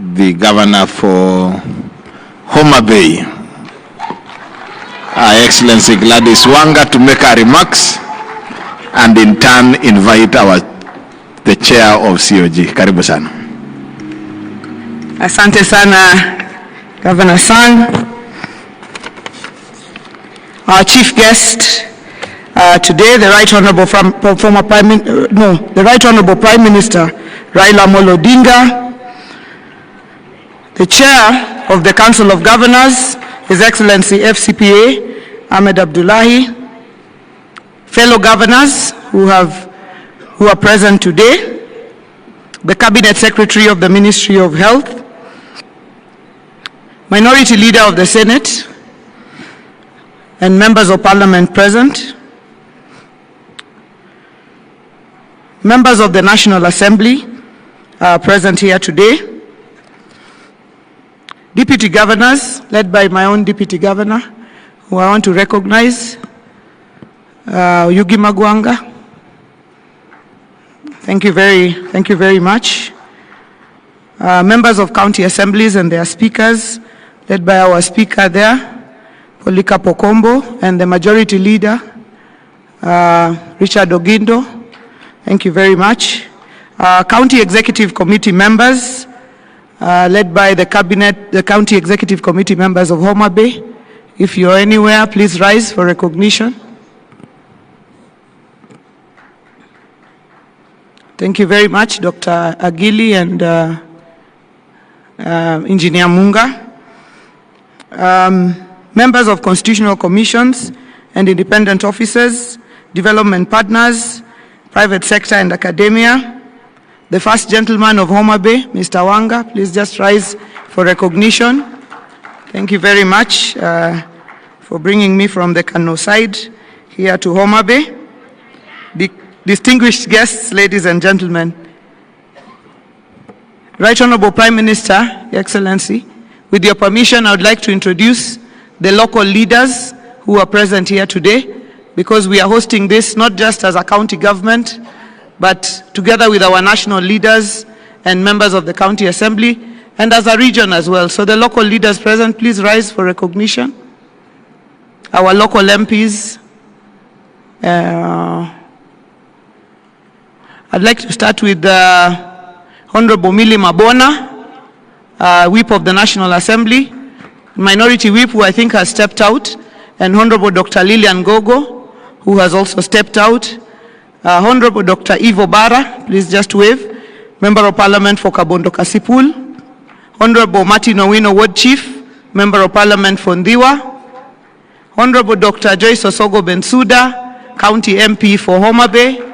the governor for Homabay, Her Excellency Gladys Wanga, to make her remarks, and in turn invite the chair of COG. Karibu sana. Asante sana, Governor Sang. Our chief guest today, the Right Honorable the Right Honorable Prime Minister Raila Odinga, the Chair of the Council of Governors, His Excellency FCPA Ahmed Abdullahi, fellow governors who are present today, the Cabinet Secretary of the Ministry of Health, Minority Leader of the Senate, and members of Parliament present, members of the National Assembly are present here today, deputy governors, led by my own deputy governor, who I want to recognize, Yugi Magwanga. Thank you very much. Members of county assemblies and their speakers, led by our speaker there, Polika Pokombo, and the majority leader, Richard Ogindo. Thank you very much. County Executive Committee members, led by the County Executive Committee members of Homabay. If you're anywhere, please rise for recognition. Thank you very much, Dr. Agili and Engineer Munga. Members of constitutional commissions and independent officers, development partners, private sector and academia. The first gentleman of Homabay, Mr. Wanga, please just rise for recognition. Thank you very much for bringing me from the Kano side here to Homabay. Distinguished guests, ladies and gentlemen, Right Honorable Prime Minister, Your Excellency, with your permission, I would like to introduce the local leaders who are present here today, because we are hosting this not just as a county government, but together with our national leaders and members of the county assembly, and as a region as well. So the local leaders present, please rise for recognition. Our local MPs. I'd like to start with Honorable Millie Mabona, Whip of the National Assembly, Minority Whip, who I think has stepped out, and Honorable Dr. Lillian Gogo, who has also stepped out. Honorable Dr. Ivo Bara, please just wave, Member of Parliament for Kabondo Kasipul. Honorable Martin Owino, Ward Chief, Member of Parliament for Ndiwa. Honorable Dr. Joyce Osogo Bensuda, County MP for Homabay.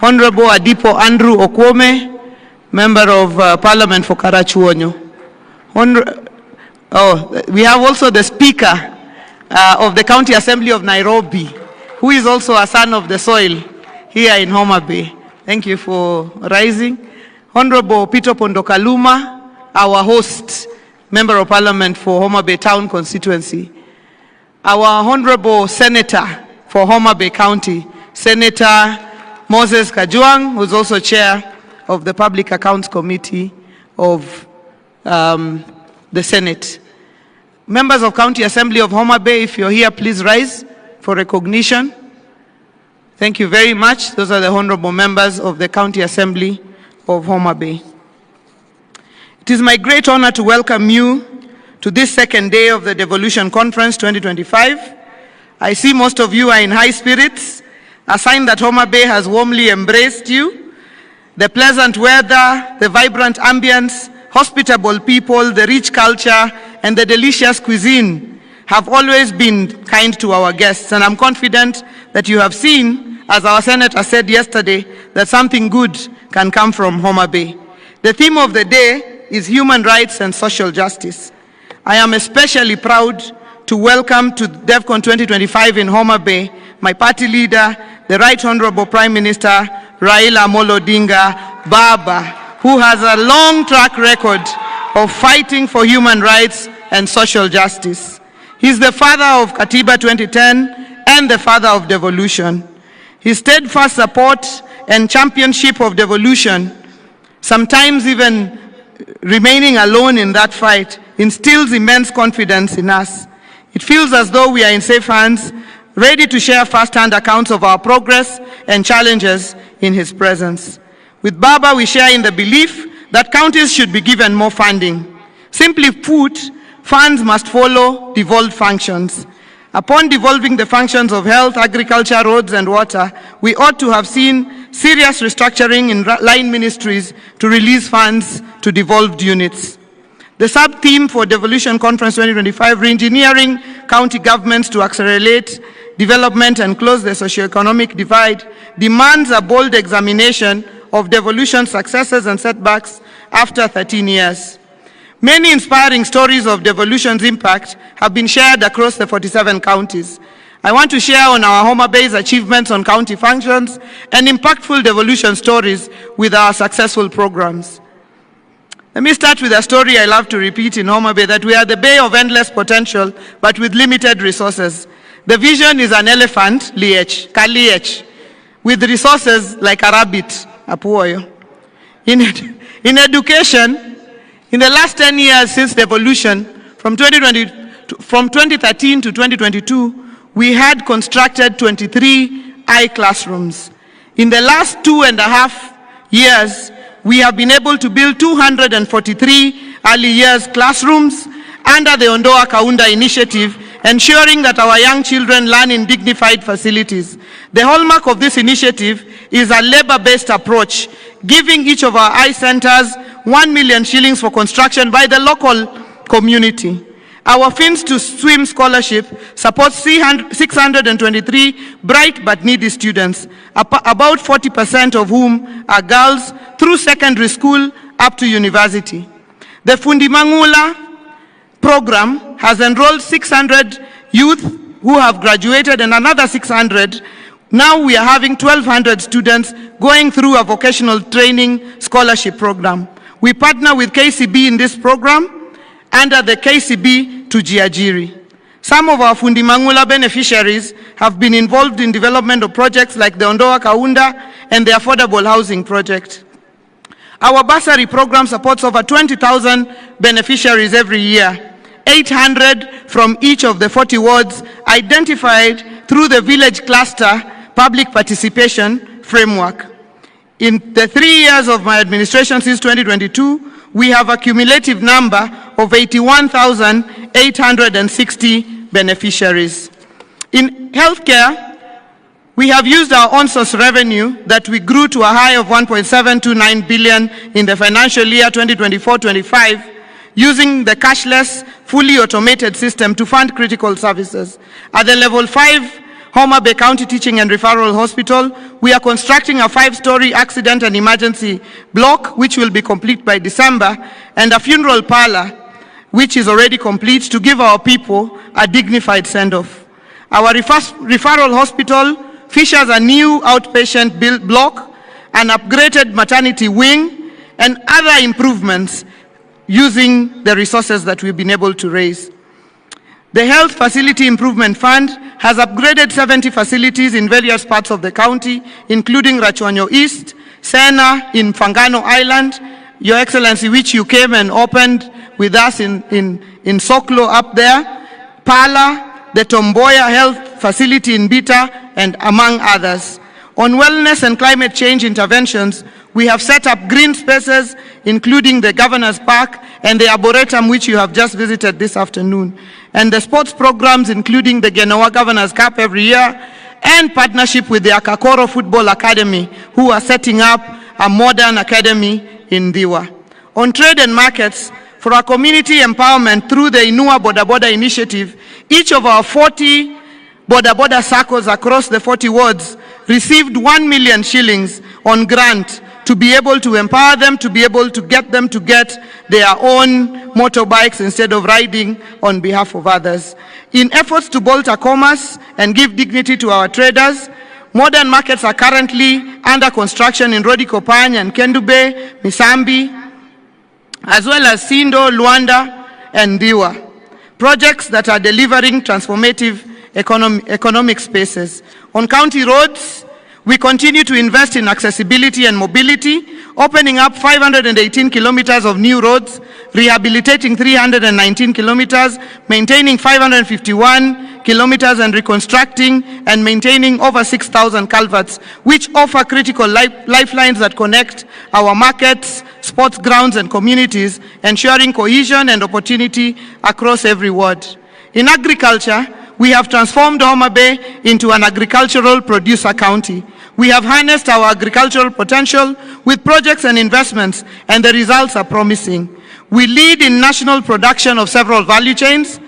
Honorable Adipo Andrew Okwome, Member of Parliament for Karachuonyo. We have also the Speaker of the County Assembly of Nairobi, who is also a son of the soil here in Homabay. Thank you for rising. Honorable Peter Pondokaluma, our host, Member of Parliament for Homabay Town Constituency. Our Honorable Senator for Homabay County, Senator Moses Kajwang, who is also Chair of the Public Accounts Committee of the Senate. Members of County Assembly of Homabay, if you're here, please rise for recognition. Thank you very much. Those are the honorable members of the County Assembly of Homabay. It is my great honor to welcome you to this second day of the Devolution Conference 2025. I see most of you are in high spirits, a sign that Homabay has warmly embraced you. The pleasant weather, the vibrant ambience, hospitable people, the rich culture, and the delicious cuisine have always been kind to our guests. And I'm confident that you have seen, as our Senator said yesterday, that something good can come from Homabay. The theme of the day is human rights and social justice. I am especially proud to welcome to DevCon 2025 in Homabay my party leader, the Right Honorable Prime Minister Raila Odinga Baba, who has a long track record of fighting for human rights and social justice. He's the father of Katiba 2010 and the father of devolution. His steadfast support and championship of devolution, sometimes even remaining alone in that fight instills immense confidence in us. It feels as though we are in safe hands, ready to share first-hand accounts of our progress and challenges in his presence. With Baba, we share in the belief that counties should be given more funding. Simply put, funds must follow devolved functions. Upon devolving the functions of health, agriculture, roads, and water, we ought to have seen serious restructuring in line ministries to release funds to devolved units. The sub-theme for Devolution Conference 2025, Re-engineering County Governments to Accelerate Development and Close the Socioeconomic Divide, demands a bold examination of devolution successes and setbacks after 13 years. Many inspiring stories of devolution's impact have been shared across the 47 counties. I want to share on our Homabay's achievements on county functions and impactful devolution stories with our successful programs. Let me start with a story I love to repeat in Homabay, that we are the bay of endless potential, but with limited resources. The vision is an elephant, Kaliech, with resources like a rabbit, Apuoyo. In education, in the last 10 years since devolution, from 2013 to 2022, we had constructed 23 classrooms. In the last 2.5 years, we have been able to build 243 early years classrooms under the Ondoa Kaunda initiative, ensuring that our young children learn in dignified facilities. The hallmark of this initiative is a labor-based approach, giving each of our eye centers 1 million shillings for construction by the local community. Our Fins to Swim scholarship supports 623 bright but needy students, about 40% of whom are girls, through secondary school up to university. The Fundimangula program has enrolled 600 youth who have graduated and another 600. Now we are having 1,200 students going through a vocational training scholarship program. We partner with KCB in this program under the KCB to Jiajiri. Some of our Fundimangula beneficiaries have been involved in development of projects like the Ondoa Kaunda and the Affordable Housing Project. Our bursary program supports over 20,000 beneficiaries every year, 800 from each of the 40 wards identified through the village cluster public participation framework. In the 3 years of my administration since 2022, we have a cumulative number of 81,860 beneficiaries. In healthcare, we have used our on-source revenue that we grew to a high of 1.729 billion in the financial year 2024-25, using the cashless, fully automated system to fund critical services. At the level 5 Homabay County Teaching and Referral Hospital, we are constructing a 5-story accident and emergency block, which will be complete by December, and a funeral parlor, which is already complete, to give our people a dignified send-off. Our referral hospital features a new outpatient block, an upgraded maternity wing, and other improvements using the resources that we've been able to raise. The Health Facility Improvement Fund has upgraded 70 facilities in various parts of the county, including Rachuanyo East, Sena in Fangano Island, Your Excellency, which you came and opened with us in Soklo up there, Pala, the Tomboya Health Facility in Bita, and among others. On wellness and climate change interventions, we have set up green spaces, including the Governor's Park and the Arboretum, which you have just visited this afternoon. And the sports programs, including the Genoa Governor's Cup every year, and partnership with the Akakoro Football Academy, who are setting up a modern academy in Diwa. On trade and markets, for our community empowerment through the Inua Boda Boda initiative, each of our 40 Boda Boda circles across the 40 wards received 1 million shillings on grant to be able to empower them, to be able to get them to get their own motorbikes instead of riding on behalf of others. In efforts to bolster commerce and give dignity to our traders, modern markets are currently under construction in Rodikopany and Kendube, Misambi, as well as Sindo, Luanda, and Diwa. Projects that are delivering transformative economic spaces. On county roads, We continue to invest in accessibility and mobility, opening up 518 kilometers of new roads, rehabilitating 319 kilometers, maintaining 551 kilometers, and reconstructing and maintaining over 6,000 culverts, which offer critical lifelines that connect our markets, sports grounds, and communities, ensuring cohesion and opportunity across every ward. In agriculture, we have transformed Homabay into an agricultural producer county. We have harnessed our agricultural potential with projects and investments, and the results are promising. We lead in national production of several value chains.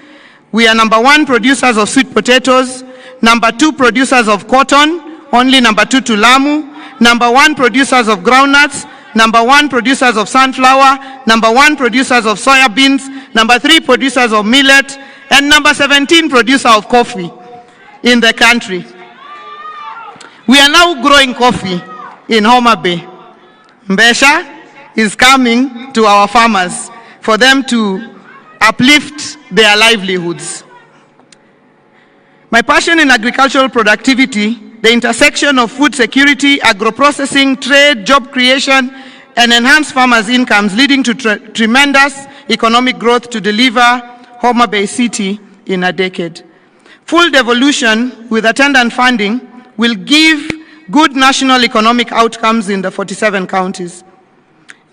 We are number 1 producers of sweet potatoes, number 2 producers of cotton, only number 2 to Lamu, number 1 producers of groundnuts, number 1 producers of sunflower, number 1 producers of soya beans, number 3 producers of millet, and number 17 producer of coffee in the country. We are now growing coffee in Homabay. Mbesha is coming to our farmers for them to uplift their livelihoods. My passion in agricultural productivity, the intersection of food security, agro-processing, trade, job creation, and enhanced farmers' incomes, leading to tremendous economic growth to deliver Homabay City in a decade. Full devolution with attendant funding will give good national economic outcomes in the 47 counties.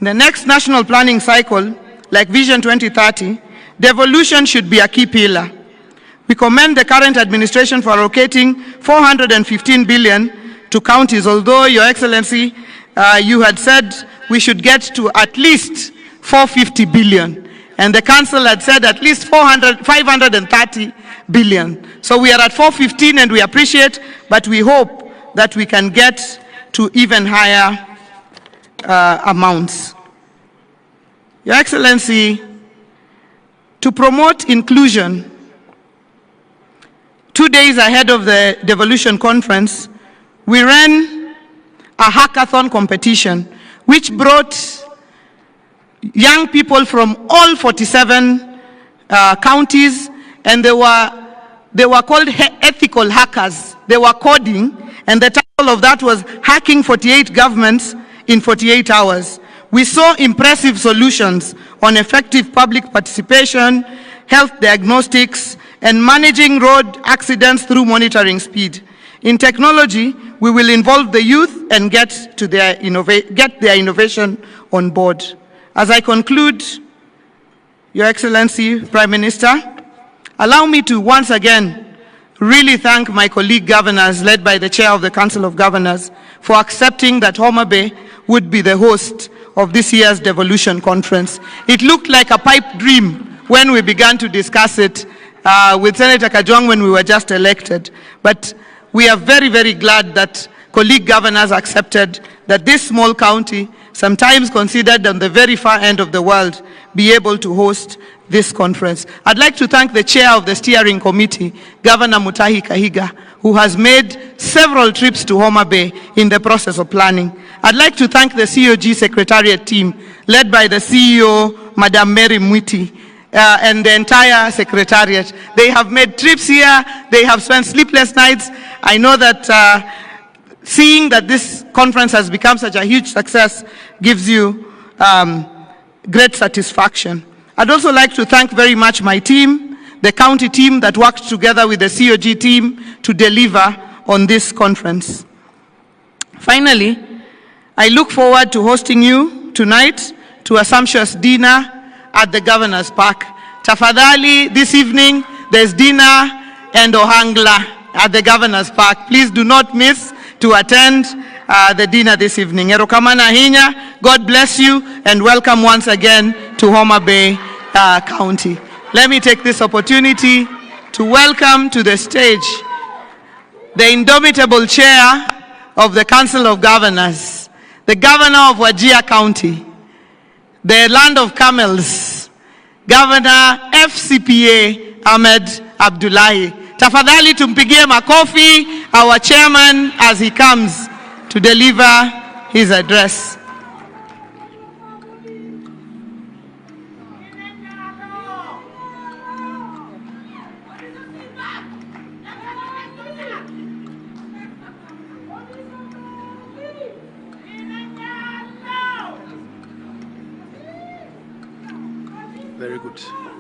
In the next national planning cycle, like Vision 2030, devolution should be a key pillar. We commend the current administration for allocating 415 billion to counties, although, Your Excellency, you had said we should get to at least 450 billion. And the council had said at least 530 billion. So we are at 415 and we appreciate, but we hope that we can get to even higher amounts. Your Excellency, to promote inclusion, 2 days ahead of the Devolution Conference, we ran a hackathon competition which brought young people from all 47 counties, and they were called ethical hackers. They were coding, and the title of that was Hacking 48 Governments in 48 Hours. We saw impressive solutions on effective public participation, health diagnostics, and managing road accidents through monitoring speed. In technology, we will involve the youth and get their innovation on board. As I conclude, Your Excellency, Prime Minister, allow me to once again really thank my colleague governors, led by the Chair of the Council of Governors, for accepting that Homabay would be the host of this year's Devolution Conference. It looked like a pipe dream when we began to discuss it with Senator Kajwang when we were just elected. But we are very, very glad that colleague governors accepted that this small county, sometimes considered on the very far end of the world, be able to host this conference. I'd like to thank the chair of the steering committee, Governor Mutahi Kahiga, who has made several trips to Homabay in the process of planning. I'd like to thank the COG Secretariat team, led by the CEO, Madam Mary Mwiti, and the entire Secretariat. They have made trips here, they have spent sleepless nights. I know that seeing that this conference has become such a huge success gives you great satisfaction. I'd also like to thank very much my team, the county team that worked together with the COG team to deliver on this conference. Finally, I look forward to hosting you tonight to a sumptuous dinner at the Governor's Park. Tafadhali, this evening, there's dinner and ohangla at the Governor's Park. Please do not miss to attend the dinner this evening. Erokamana hinya, God bless you, and welcome once again to Homabay County. Let me take this opportunity to welcome to the stage the indomitable chair of the Council of Governors, the Governor of Wajir County, the land of camels, Governor FCPA Ahmed Abdullahi. Tafadhali tumpigie makofi our chairman as he comes to deliver his address. Very good.